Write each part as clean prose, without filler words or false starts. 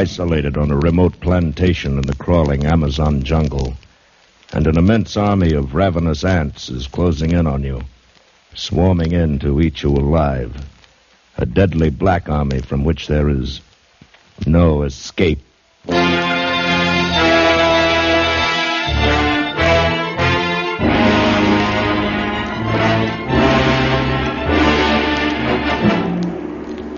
isolated on a remote plantation in the crawling Amazon jungle, and an immense army of ravenous ants is closing in on you, swarming in to eat you alive. A deadly black army from which there is no escape.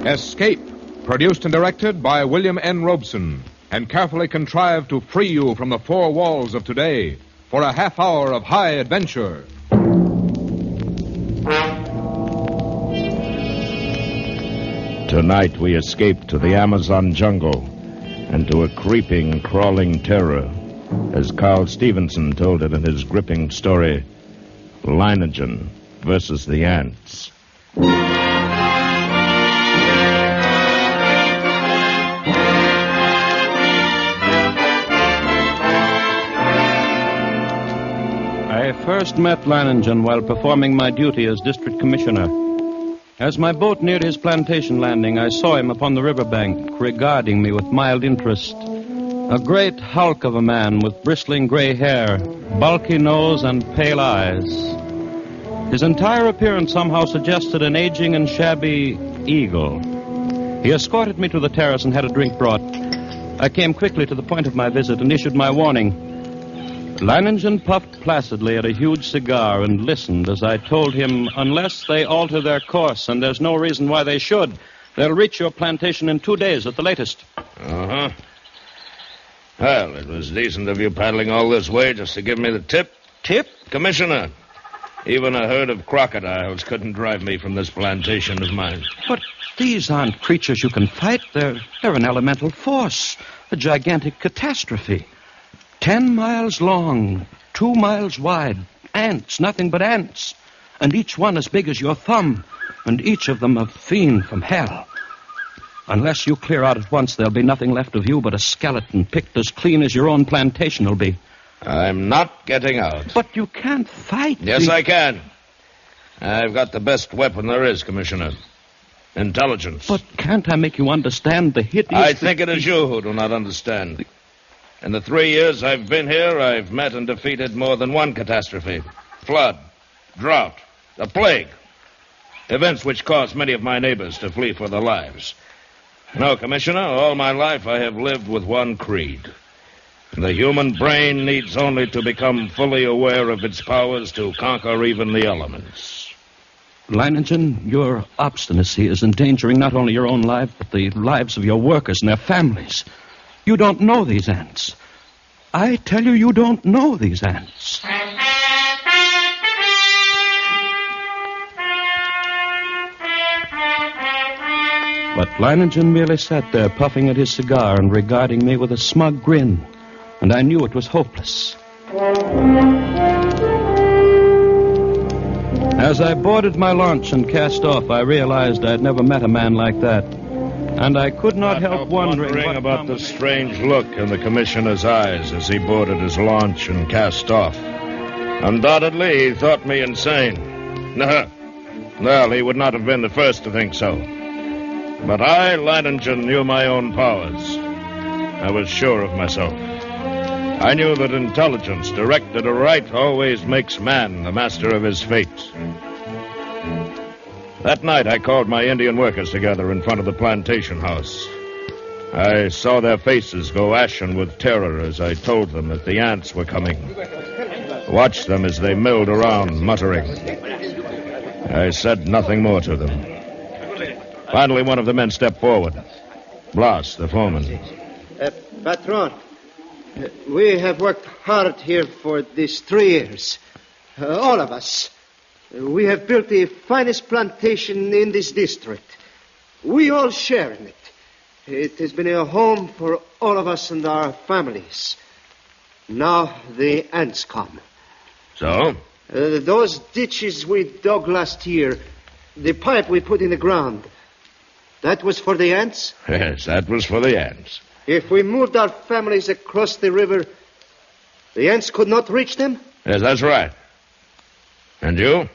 Escape, produced and directed by William N. Robeson, and carefully contrived to free you from the four walls of today for a half hour of high adventure. Tonight we escape to the Amazon jungle and to a creeping, crawling terror, as Carl Stevenson told it in his gripping story, Leiningen versus the Ants. I first met Leiningen while performing my duty as district commissioner. As my boat neared his plantation landing, I saw him upon the riverbank, regarding me with mild interest. A great hulk of a man with bristling gray hair, bulky nose, and pale eyes. His entire appearance somehow suggested an aging and shabby eagle. He escorted me to the terrace and had a drink brought. I came quickly to the point of my visit and issued my warning. Leiningen puffed placidly at a huge cigar and listened as I told him, unless they alter their course, and there's no reason why they should, they'll reach your plantation in 2 days at the latest. Uh-huh. Well, it was decent of you paddling all this way just to give me the tip. Tip? Commissioner, even a herd of crocodiles couldn't drive me from this plantation of mine. But these aren't creatures you can fight. They're an elemental force, a gigantic catastrophe. 10 miles long, 2 miles wide. Ants, nothing but ants. And each one as big as your thumb. And each of them a fiend from hell. Unless you clear out at once, there'll be nothing left of you but a skeleton picked as clean as your own plantation will be. I'm not getting out. But you can't fight. Yes, I can. I've got the best weapon there is, Commissioner. Intelligence. But can't I make you understand the hideous... I think it is you who do not understand. In the 3 years I've been here, I've met and defeated more than one catastrophe. Flood, drought, a plague. Events which caused many of my neighbors to flee for their lives. No, Commissioner, all my life I have lived with one creed. The human brain needs only to become fully aware of its powers to conquer even the elements. Leiningen, your obstinacy is endangering not only your own life, but the lives of your workers and their families. You don't know these ants. I tell you, you don't know these ants. But Leiningen merely sat there, puffing at his cigar and regarding me with a smug grin. And I knew it was hopeless. As I boarded my launch and cast off, I realized I'd never met a man like that. And I could not help wondering about the strange look in the commissioner's eyes as he boarded his launch and cast off. Undoubtedly, he thought me insane. Well, he would not have been the first to think so. But I, Leiningen, knew my own powers. I was sure of myself. I knew that intelligence directed aright always makes man the master of his fate. That night, I called my Indian workers together in front of the plantation house. I saw their faces go ashen with terror as I told them that the ants were coming. Watched them as they milled around, muttering. I said nothing more to them. Finally, one of the men stepped forward. Blas, the foreman. Patron, we have worked hard here for these 3 years. All of us. We have built the finest plantation in this district. We all share in it. It has been a home for all of us and our families. Now the ants come. So? Those ditches we dug last year, the pipe we put in the ground, that was for the ants? Yes, that was for the ants. If we moved our families across the river, the ants could not reach them? Yes, that's right. And you?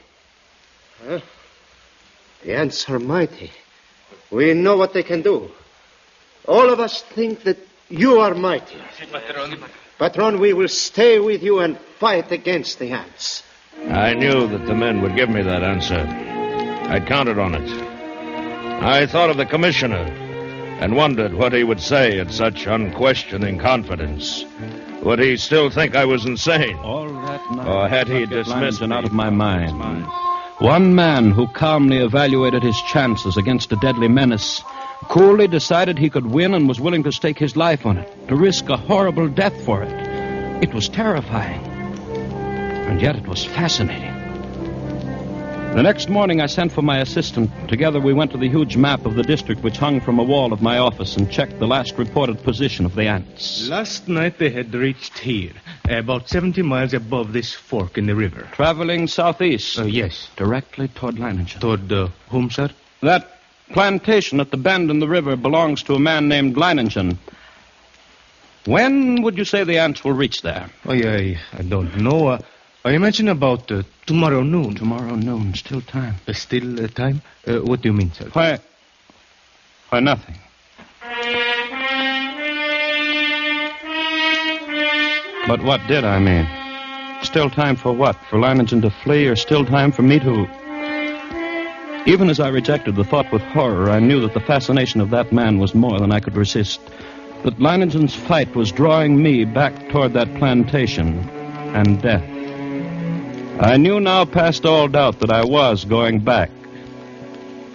The ants are mighty. We know what they can do. All of us think that you are mighty. Patron, we will stay with you and fight against the ants. I knew that the men would give me that answer. I counted on it. I thought of the commissioner and wondered what he would say at such unquestioning confidence. Would he still think I was insane? All that night, Or had he dismissed me out of my mind? One man who calmly evaluated his chances against a deadly menace, coolly decided he could win and was willing to stake his life on it, to risk a horrible death for it. It was terrifying, and yet it was fascinating. The next morning I sent for my assistant. Together we went to the huge map of the district which hung from a wall of my office and checked the last reported position of the ants. Last night they had reached here, about 70 miles above this fork in the river. Traveling southeast. Yes. Directly toward Leiningen. Toward whom, sir? That plantation at the bend in the river belongs to a man named Leiningen. When would you say the ants will reach there? Oh, I don't know. I imagine about tomorrow noon. Tomorrow noon. Still time. Still time? What do you mean, sir? Why, nothing. But what did I mean? Still time for what? For Leiningen to flee, or still time for me to... Even as I rejected the thought with horror, I knew that the fascination of that man was more than I could resist. That Leiningen's fight was drawing me back toward that plantation and death. I knew now past all doubt that I was going back.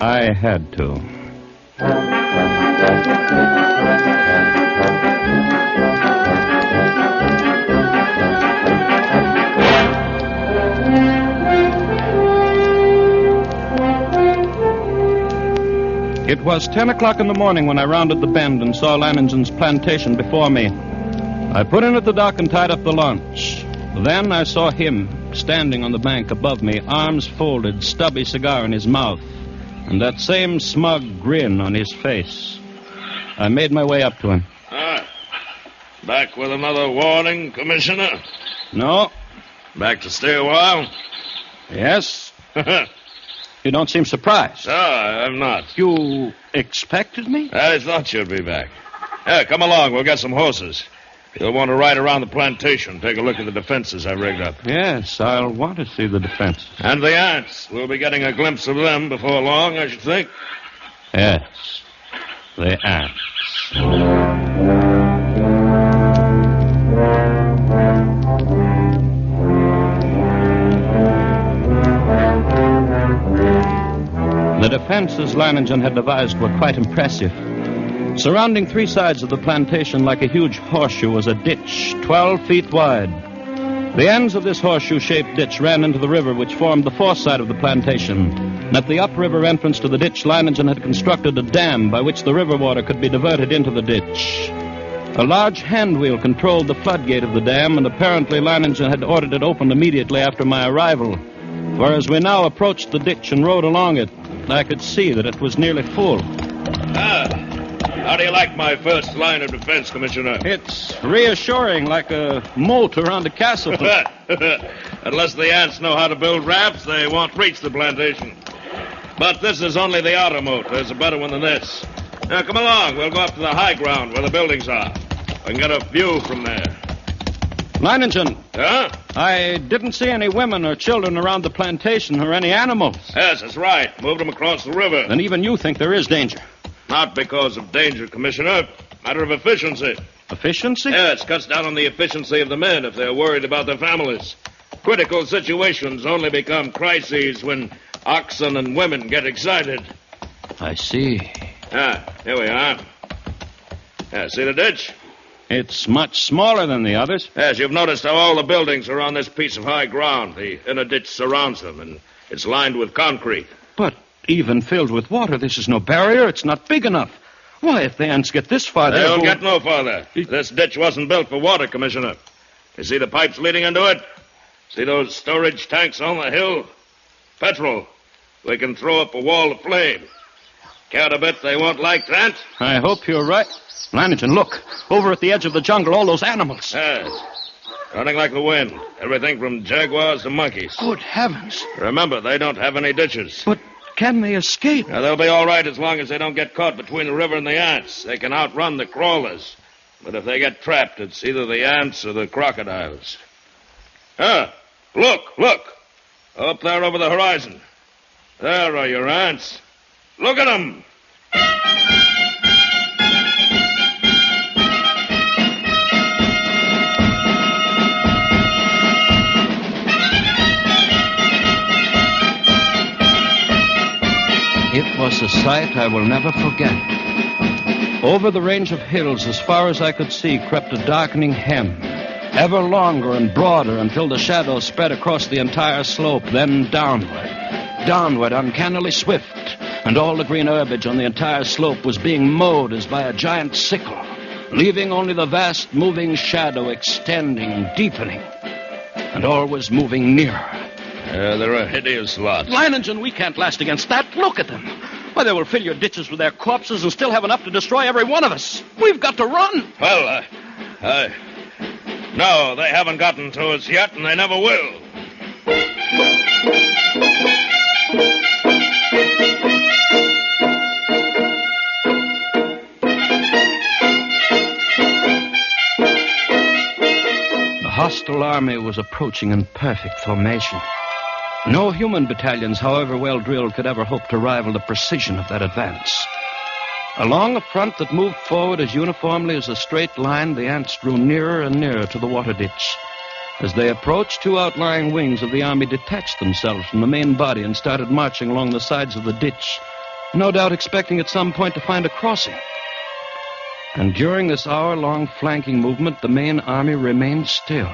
I had to. It was 10 o'clock in the morning when I rounded the bend and saw Leiningen's plantation before me. I put in at the dock and tied up the launch. Then I saw him standing on the bank above me, arms folded, stubby cigar in his mouth, and that same smug grin on his face. I made my way up to him. Back with another warning, Commissioner? No. Back to stay a while? Yes. You don't seem surprised. No, I'm not. You expected me? I thought you'd be back. Come along, we'll get some horses. You'll want to ride around the plantation, take a look at the defenses I rigged up. Yes, I'll want to see the defense. And the ants. We'll be getting a glimpse of them before long, I should think. Yes, the ants. The defenses Leiningen had devised were quite impressive. Surrounding three sides of the plantation like a huge horseshoe was a ditch 12 feet wide. The ends of this horseshoe-shaped ditch ran into the river which formed the fourth side of the plantation. And at the upriver entrance to the ditch, Leiningen had constructed a dam by which the river water could be diverted into the ditch. A large hand wheel controlled the floodgate of the dam, and apparently Leiningen had ordered it opened immediately after my arrival. For as we now approached the ditch and rode along it, I could see that it was nearly full. How do you like my first line of defense, Commissioner? It's reassuring, like a moat around a castle. Unless the ants know how to build rafts, they won't reach the plantation. But this is only the outer moat. There's a better one than this. Now, come along. We'll go up to the high ground where the buildings are. We can get a view from there. Leiningen. Huh? I didn't see any women or children around the plantation or any animals. Yes, that's right. Moved them across the river. Then even you think there is danger. Not because of danger, Commissioner. Matter of efficiency. Efficiency? Yes, cuts down on the efficiency of the men if they're worried about their families. Critical situations only become crises when oxen and women get excited. I see. Here we are. See the ditch? It's much smaller than the others. Yes, you've noticed how all the buildings are on this piece of high ground. The inner ditch surrounds them, and it's lined with concrete. But even filled with water, this is no barrier. It's not big enough. Why, if the ants get this far, they'll get no farther. This ditch wasn't built for water, Commissioner. You see the pipes leading into it? See those storage tanks on the hill? Petrol. We can throw up a wall of flame. Count a bit they won't like that. I hope you're right. Leiningen, look. Over at the edge of the jungle, all those animals. Yes. Running like the wind. Everything from jaguars to monkeys. Good heavens. Remember, they don't have any ditches. But can they escape? Now, they'll be all right as long as they don't get caught between the river and the ants. They can outrun the crawlers. But if they get trapped, it's either the ants or the crocodiles. Look. Up there over the horizon. There are your ants. Look at them. It was a sight I will never forget. Over the range of hills, as far as I could see, crept a darkening hem, ever longer and broader until the shadows spread across the entire slope, then downward, uncannily swift, and all the green herbage on the entire slope was being mowed as by a giant sickle, leaving only the vast moving shadow extending, deepening, and always moving nearer. They're a hideous lot. Leiningen, we can't last against that. Look at them. Why, they will fill your ditches with their corpses and still have enough to destroy every one of us. We've got to run. Well, no, they haven't gotten to us yet, and they never will. The hostile army was approaching in perfect formation. No human battalions, however well drilled, could ever hope to rival the precision of that advance. Along a front that moved forward as uniformly as a straight line, the ants drew nearer and nearer to the water ditch. As they approached, two outlying wings of the army detached themselves from the main body and started marching along the sides of the ditch, no doubt expecting at some point to find a crossing. And during this hour-long flanking movement, the main army remained still.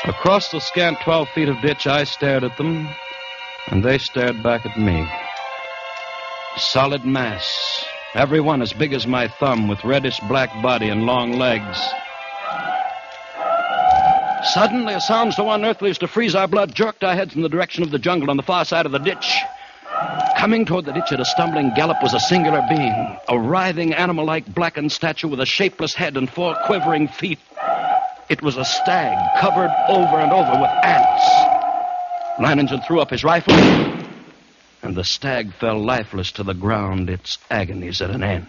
Across the scant 12 feet of ditch, I stared at them, and they stared back at me. A solid mass, every one as big as my thumb, with reddish-black body and long legs. Suddenly, a sound so unearthly as to freeze our blood jerked our heads in the direction of the jungle on the far side of the ditch. Coming toward the ditch at a stumbling gallop was a singular being, a writhing, animal-like blackened statue with a shapeless head and 4 quivering feet. It was a stag covered over and over with ants. Leiningen threw up his rifle, and the stag fell lifeless to the ground, its agonies at an end.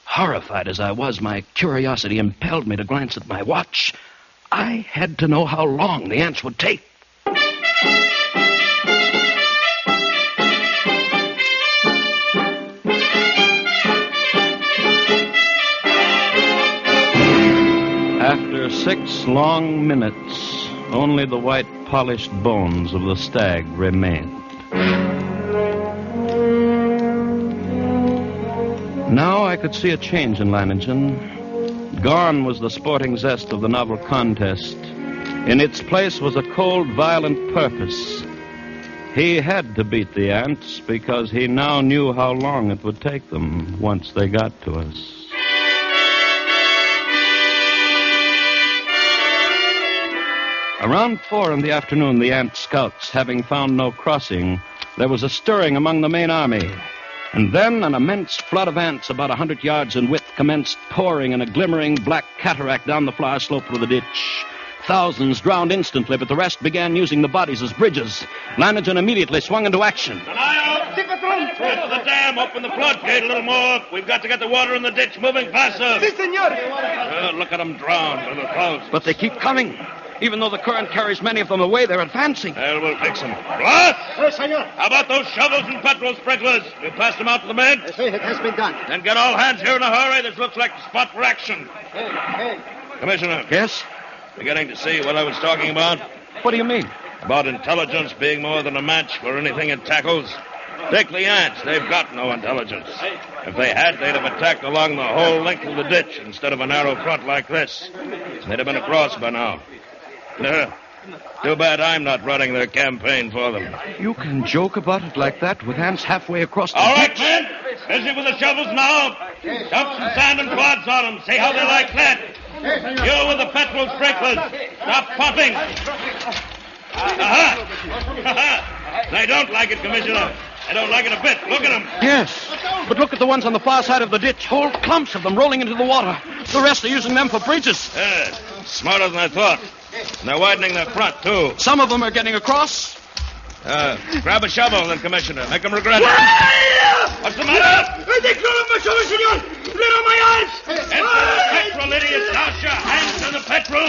Horrified as I was, my curiosity impelled me to glance at my watch. I had to know how long the ants would take. After 6 long minutes, only the white polished bones of the stag remained. Now I could see a change in Leiningen. Gone was the sporting zest of the novel contest. In its place was a cold, violent purpose. He had to beat the ants because he now knew how long it would take them once they got to us. Around 4 in the afternoon, the ant scouts, having found no crossing, there was a stirring among the main army. And then an immense flood of ants about 100 yards in width commenced pouring in a glimmering black cataract down the far slope of the ditch. Thousands drowned instantly, but the rest began using the bodies as bridges. Leiningen immediately swung into action. Open the dam, open the floodgate a little more. We've got to get the water in the ditch moving faster. Si, senor. Look at them drown by the thousands. But they keep coming. Even though the current carries many of them away, they're advancing. Well, we'll fix them. What? Yes, senor. How about those shovels and petrol sprinklers? You passed them out to the men? Yes, it has been done. Then get all hands here in a hurry. This looks like the spot for action. Hey. Commissioner. Yes? Beginning to see what I was talking about? What do you mean? About intelligence being more than a match for anything it tackles. Take the ants. They've got no intelligence. If they had, they'd have attacked along the whole length of the ditch instead of a narrow front like this. They'd have been across by now. Too bad I'm not running their campaign for them. You can joke about it like that with ants halfway across the All right, ditch? men. Busy with the shovels now. Dump some sand and clods on them. See how they like that. You with the petrol sprinklers. Stop pumping. Aha! They don't like it, Commissioner. They don't like it a bit. Look at them. Yes, but look at the ones on the far side of the ditch. Whole clumps of them rolling into the water. The rest are using them for bridges. Smarter than I thought. And they're widening their front, too. Some of them are getting across. Grab a shovel, then, Commissioner. Make them regret it. What's the matter? They close my shovel, senor. They're on my arms. Enter the petrol, idiots. Douse your hands in the petrol.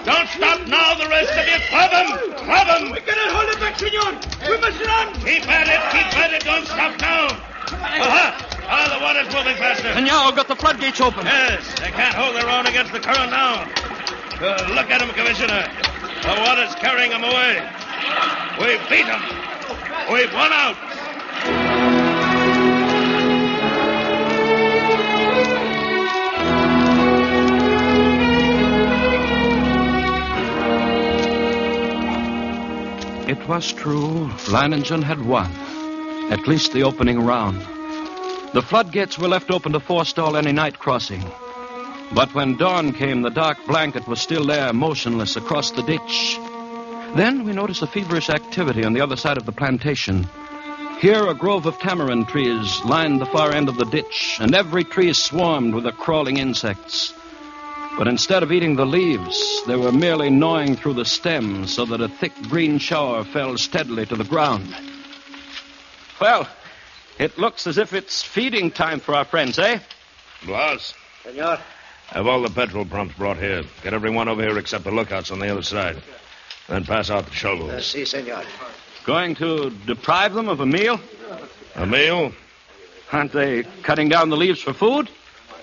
Don't stop now, the rest of you. Club them. Club them. We cannot hold it back, senor. We must run. Keep at it. Keep at it. Don't stop now. The water's moving faster. Senor, we've got the floodgates open. Yes, they can't hold their own against the current now. Look at them, Commissioner. The water's carrying them away. We've beat them. We've won out. It was true. Leiningen had won. At least the opening round. The floodgates were left open to forestall any night crossing. But when dawn came, the dark blanket was still there, motionless across the ditch. Then we noticed a feverish activity on the other side of the plantation. Here, a grove of tamarind trees lined the far end of the ditch, and every tree swarmed with the crawling insects. But instead of eating the leaves, they were merely gnawing through the stems so that a thick green shower fell steadily to the ground. Well, it looks as if it's feeding time for our friends, eh? Boss, Senor. have all the petrol pumps brought here. Get everyone over here except the lookouts on the other side. Then pass out the shovels. Si, senor. Going to deprive them of a meal? A meal? Aren't they cutting down the leaves for food?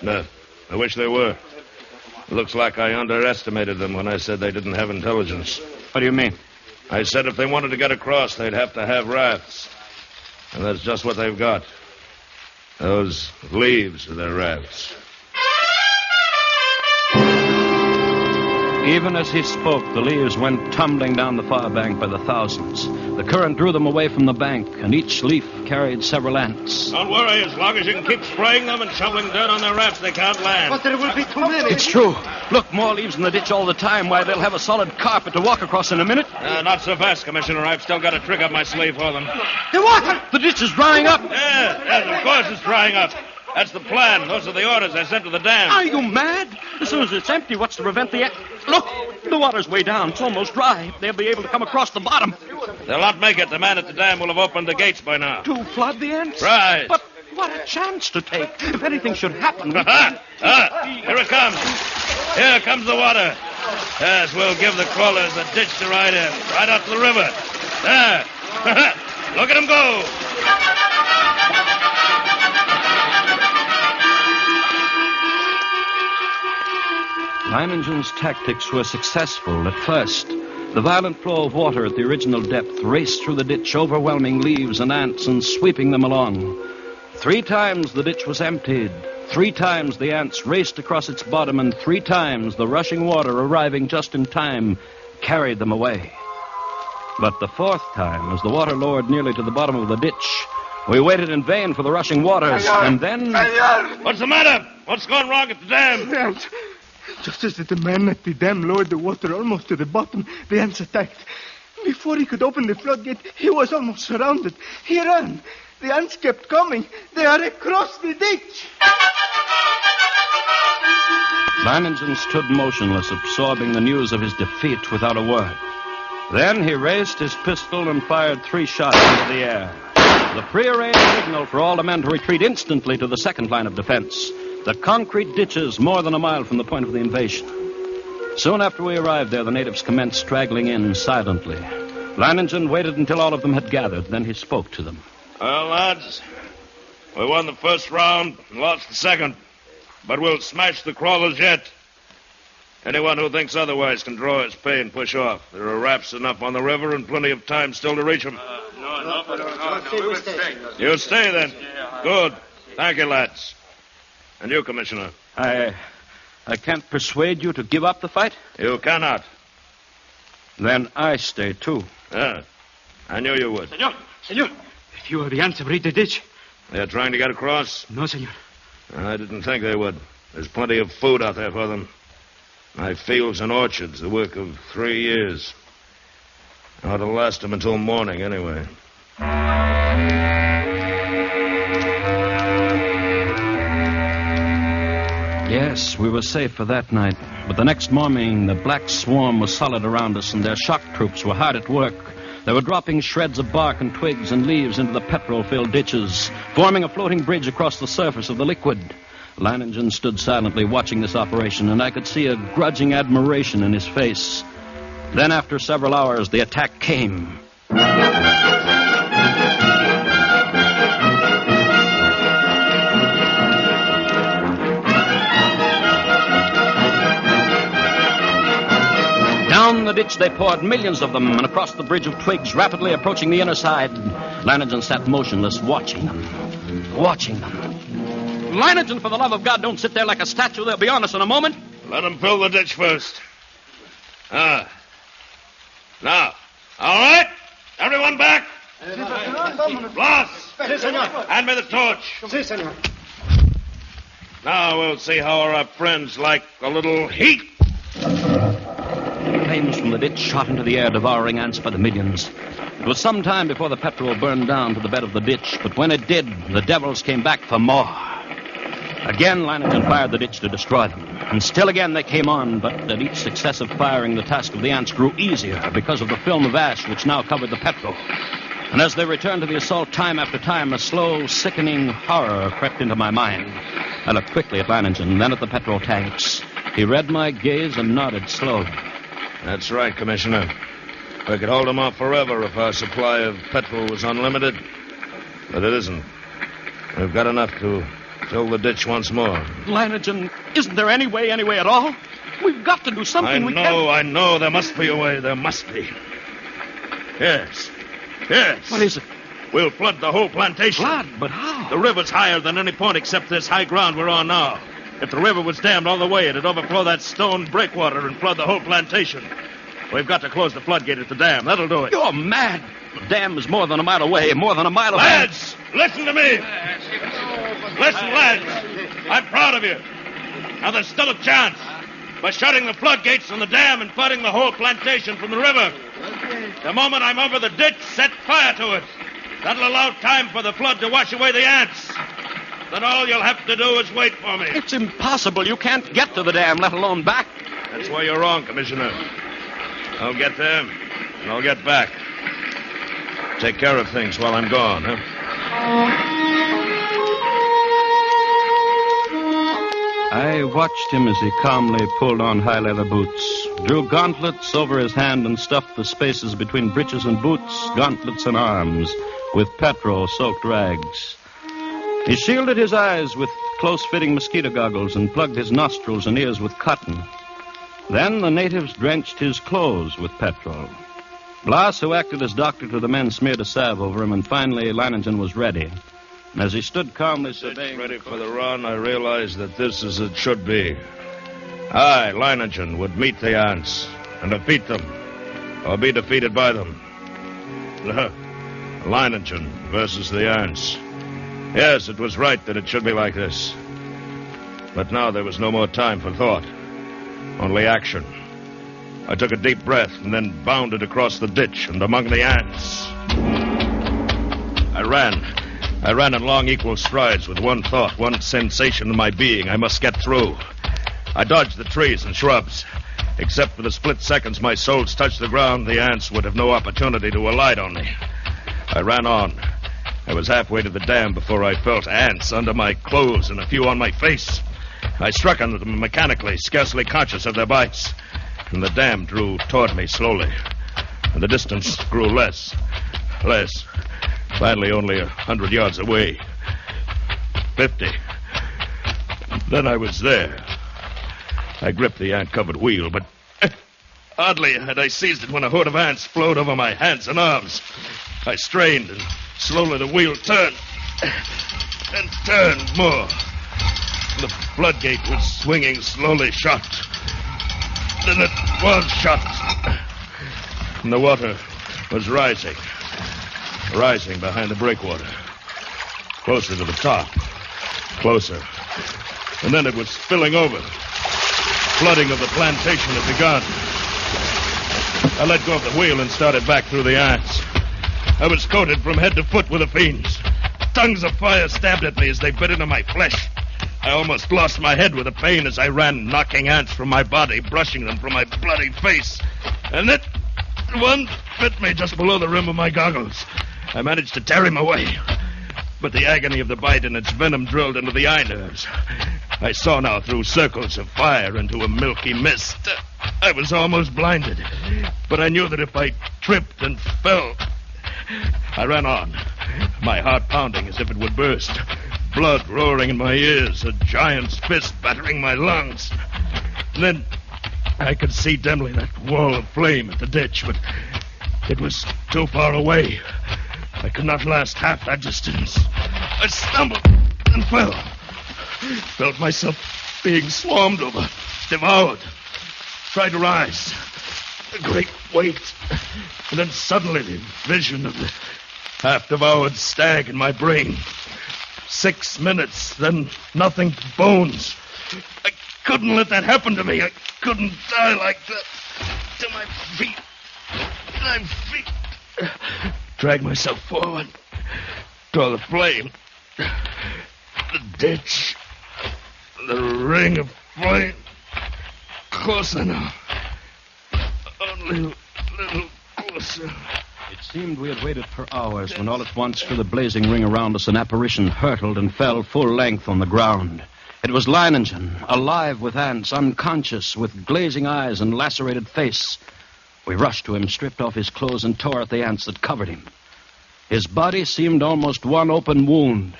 No. I wish they were. Looks like I underestimated them when I said they didn't have intelligence. What do you mean? I said if they wanted to get across, they'd have to have rafts. And that's just what they've got. Those leaves are their rafts. Even as he spoke, the leaves went tumbling down the far bank by the thousands. The current drew them away from the bank, and each leaf carried several ants. Don't worry. As long as you can keep spraying them and shoveling dirt on their rafts, they can't land. But there will be too many. It's true. Look, more leaves in the ditch all the time. Why, they'll have a solid carpet to walk across in a minute. Not so fast, Commissioner. I've still got a trick up my sleeve for them. The water! The ditch is drying up. Yes, of course it's drying up. That's the plan. Those are the orders I sent to the dam. Are you mad? As soon as it's empty, what's to prevent the... Look, the water's way down. It's almost dry. They'll be able to come across the bottom. They'll not make it. The man at the dam will have opened the gates by now. To flood the ants? Right. But what a chance to take. If anything should happen... Here it comes. Here comes the water. Yes, we'll give the crawlers a ditch to ride in. Right out to the river. There. Look at them go. Leiningen's tactics were successful at first. The violent flow of water at the original depth raced through the ditch, overwhelming leaves and ants and sweeping them along. 3 times the ditch was emptied. 3 times the ants raced across its bottom, and 3 times the rushing water, arriving just in time, carried them away. But the 4th time, as the water lowered nearly to the bottom of the ditch, we waited in vain for the rushing waters, and then... What's the matter? What's gone wrong at the dam? Just as the man at the dam lowered the water almost to the bottom, the ants attacked. Before he could open the floodgate, he was almost surrounded. He ran. The ants kept coming. They are across the ditch. Leiningen stood motionless, absorbing the news of his defeat without a word. Then he raised his pistol and fired 3 shots into the air. The prearranged signal for all the men to retreat instantly to the second line of defense. The concrete ditches more than a mile from the point of the invasion. Soon after we arrived there, the natives commenced straggling in silently. Leiningen waited until all of them had gathered. Then he spoke to them. Well, lads, we won the first round and lost the second. But we'll smash the crawlers yet. Anyone who thinks otherwise can draw his pay and push off. There are rafts enough on the river and plenty of time still to reach them. No, we will stay. You stay, then. Good. Thank you, lads. And you, Commissioner? I can't persuade you to give up the fight? You cannot. Then I stay, too. Yeah. I knew you would. Senor, if you are the ants have reached the ditch. They're trying to get across? No, senor. I didn't think they would. There's plenty of food out there for them. My fields and orchards, the work of 3 years. Ought to last them until morning, anyway. Yes, we were safe for that night. But the next morning, the black swarm was solid around us, and their shock troops were hard at work. They were dropping shreds of bark and twigs and leaves into the petrol-filled ditches, forming a floating bridge across the surface of the liquid. Leiningen stood silently watching this operation, and I could see a grudging admiration in his face. Then, after several hours, the attack came. Down the ditch they poured, millions of them, and across the bridge of twigs, rapidly approaching the inner side. Leiningen sat motionless, watching them. Leiningen, for the love of God, don't sit there like a statue. They'll be on us in a moment. Let them fill the ditch first. Now, all right? Everyone back? Blas! Hand me the torch. Si, senor. Now we'll see how our friends like a little heat. Flames from the ditch shot into the air, devouring ants by the millions. It was some time before the petrol burned down to the bed of the ditch, but when it did, the devils came back for more. Again, Leiningen fired the ditch to destroy them. And still again they came on, but at each successive firing, the task of the ants grew easier because of the film of ash which now covered the petrol. And as they returned to the assault time after time, a slow, sickening horror crept into my mind. I looked quickly at Leiningen, then at the petrol tanks. He read my gaze and nodded slowly. That's right, Commissioner. We could hold them off forever if our supply of petrol was unlimited. But it isn't. We've got enough to fill the ditch once more. Leiningen, isn't there any way at all? We've got to do something. I know. There must be a way. There must be. Yes. What is it? We'll flood the whole plantation. Flood? But how? The river's higher than any point except this high ground we're on now. If the river was dammed all the way, it'd overflow that stone breakwater and flood the whole plantation. We've got to close the floodgate at the dam. That'll do it. You're mad. The dam is more than a mile away, Lads, listen to me. Listen, lads. I'm proud of you. Now, there's still a chance. By shutting the floodgates on the dam and flooding the whole plantation from the river. The moment I'm over the ditch, set fire to it. That'll allow time for the flood to wash away the ants. Then all you'll have to do is wait for me. It's impossible. You can't get to the dam, let alone back. That's why you're wrong, Commissioner. I'll get there, and I'll get back. Take care of things while I'm gone, huh? I watched him as he calmly pulled on high leather boots, drew gauntlets over his hand and stuffed the spaces between breeches and boots, gauntlets and arms, with petrol-soaked rags. He shielded his eyes with close-fitting mosquito goggles and plugged his nostrils and ears with cotton. Then the natives drenched his clothes with petrol. Blas, who acted as doctor to the men, smeared a salve over him, and finally Leiningen was ready. And as he stood calmly surveying... Ready for the run, I realized that this is as it should be. I, Leiningen, would meet the ants and defeat them, or be defeated by them. Leiningen versus the ants. Yes, it was right that it should be like this. But now there was no more time for thought. Only action. I took a deep breath and then bounded across the ditch and among the ants. I ran in long, equal strides with one thought, one sensation in my being. I must get through. I dodged the trees and shrubs. Except for the split seconds my soles touched the ground, the ants would have no opportunity to alight on me. I ran on. I was halfway to the dam before I felt ants under my clothes and a few on my face. I struck on them mechanically, scarcely conscious of their bites. And the dam drew toward me slowly. And the distance grew less. Finally, only 100 yards away. 50. Then I was there. I gripped the ant-covered wheel, but oddly had I seized it when a horde of ants flowed over my hands and arms. I strained, and slowly the wheel turned. And turned more. The floodgate was swinging slowly shut. Then it was shut. And the water was rising behind the breakwater. Closer to the top. Closer. And then it was spilling over. Flooding of the plantation had begun. I let go of the wheel and started back through the ants. I was coated from head to foot with the fiends. Tongues of fire stabbed at me as they bit into my flesh. I almost lost my head with the pain as I ran, knocking ants from my body, brushing them from my bloody face. And One bit me just below the rim of my goggles. I managed to tear him away. But the agony of the bite and its venom drilled into the eye nerves. I saw now through circles of fire into a milky mist. I was almost blinded. But I knew that if I tripped and fell... I ran on, my heart pounding as if it would burst. Blood roaring in my ears, a giant's fist battering my lungs. And then I could see dimly that wall of flame at the ditch, but it was too far away. I could not last half that distance. I stumbled and fell. Felt myself being swarmed over, devoured. Tried to rise. A great weight. And then suddenly the vision of the half-devoured stag in my brain. 6 minutes, then nothing but bones. I couldn't let that happen to me. I couldn't die like that. To my feet. Drag myself forward. Draw the flame. The ditch. The ring of flame. Closer now. Only a little closer. It seemed we had waited for hours when all at once through the blazing ring around us an apparition hurtled and fell full length on the ground. It was Leiningen, alive with ants, unconscious, with glazing eyes and lacerated face. We rushed to him, stripped off his clothes, and tore at the ants that covered him. His body seemed almost one open wound.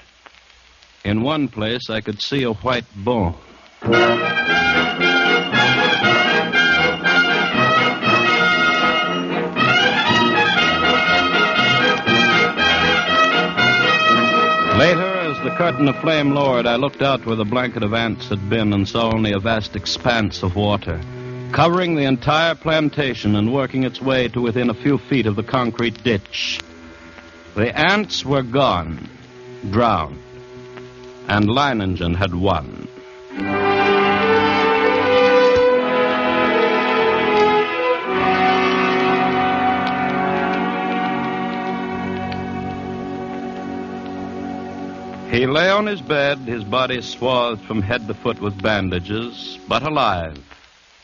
In one place, I could see a white bone. Later, as the curtain of flame lowered, I looked out where the blanket of ants had been and saw only a vast expanse of water, covering the entire plantation and working its way to within a few feet of the concrete ditch. The ants were gone, drowned, and Leiningen had won. He lay on his bed, his body swathed from head to foot with bandages, but alive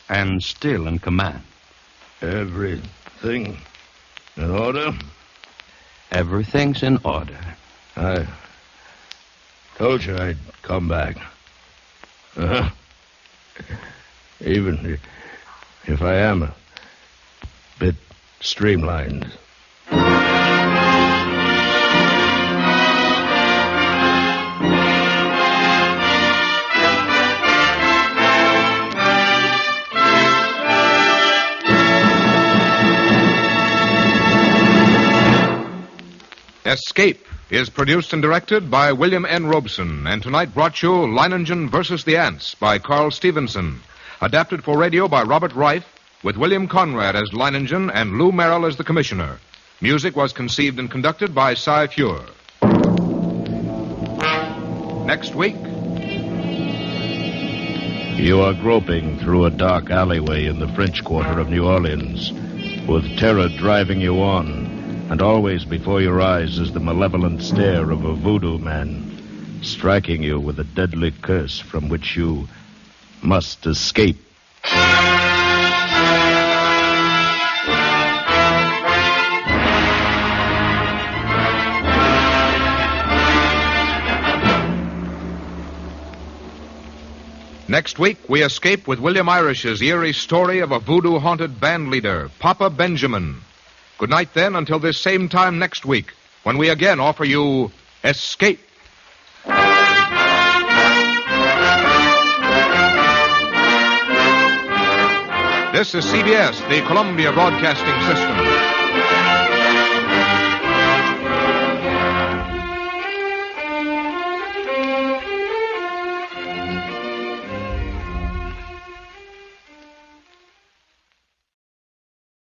and still in command. Everything in order? Everything's in order. I told you I'd come back. Even if I am a bit streamlined. Escape is produced and directed by William N. Robeson, and tonight brought you Leiningen versus the Ants by Carl Stevenson, adapted for radio by Robert Reif, with William Conrad as Leiningen and Lou Merrill as the commissioner. Music was conceived and conducted by Cy Feuer. Next week... You are groping through a dark alleyway in the French Quarter of New Orleans, with terror driving you on. And always before your eyes is the malevolent stare of a voodoo man, striking you with a deadly curse from which you must escape. Next week, we escape with William Irish's eerie story of a voodoo-haunted band leader, Papa Benjamin. Good night, then, until this same time next week, when we again offer you Escape. This is CBS, the Columbia Broadcasting System.